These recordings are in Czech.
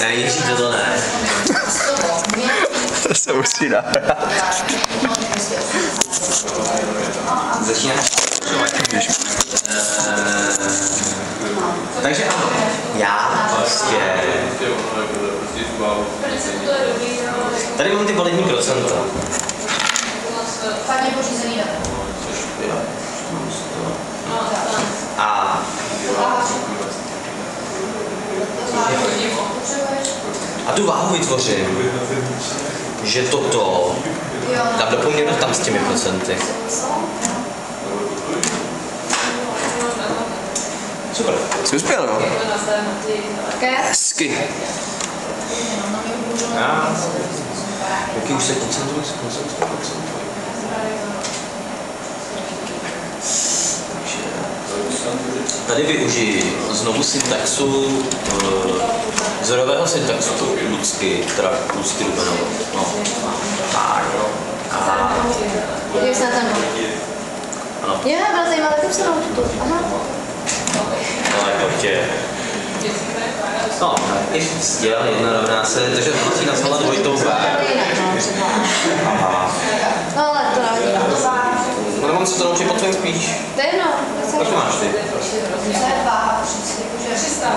Ne, Jiří, to ne. To se musí dát. Začínáš? Takže ano, já prostě... Tady mám ty validní procenta. Špatně pořízený data. A... A tu váhu vytvořím, že toto dám do poměru tam s těmi procenty. Super. Jsi uspěl, no? Také? Hezky. Jaký už se koncentruj. Tady využiji znovu syntaxu, vzorového syntaxu Lucky, teda Lucky Rubenovo. No. Tak. A... Jak se na ten? Ano. Jo, byla zajímavá, tak se naučit tu. Aha. No, prostě. No, ještě dělal 1 rovná se, takže to si nazvala dvojitou B. Aha. No, ale to nevadí. No, nemám se to naučit po tvém spíš. To je jedno. Jak to máš ty? To je váha, jakože 300.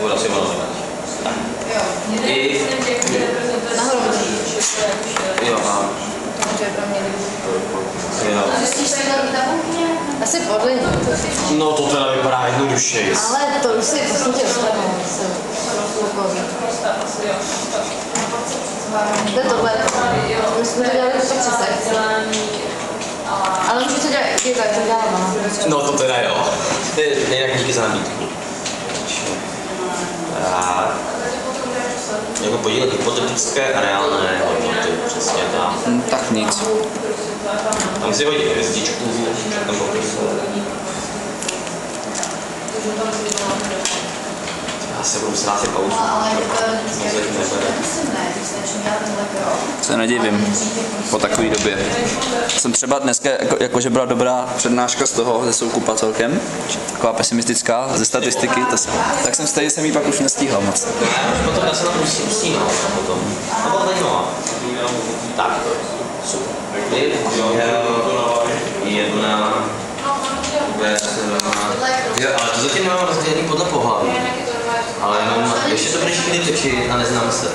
Budu asi malo Jo. Nahoru. Jo, a... Takže pro mě Jo. zjistíš si tady tabulky? Asi podle. No to teda vypadá jednodušeji. Ale to už si posledně ostatnou. To je tohle. My jsme to dělali po 30. Ale můžu to dělat, i tak to dělám. No to teda jo. Jinak díky za nabídku. Jako podílet hypotetické a reálné hodnoty, přesně tak. Tak nic. Tam si hodí hvězdičku, tam popisu. Já se budu vzát pauzu. Se nedivím po takové době. Jsem třeba dneska, jakože byla dobrá přednáška z toho, ze soukupa celkem, taková pesimistická, ze statistiky, tak jsem stejně jsem ji pak už nestíhal moc. Potom já se na to usínal potom. To bylo zajímavé. Tak, super. Jedna, jo, ale to zatím mám rozdělený podle pohlaví. Ale jenom, ještě to budeš chvíli točit a neznám se.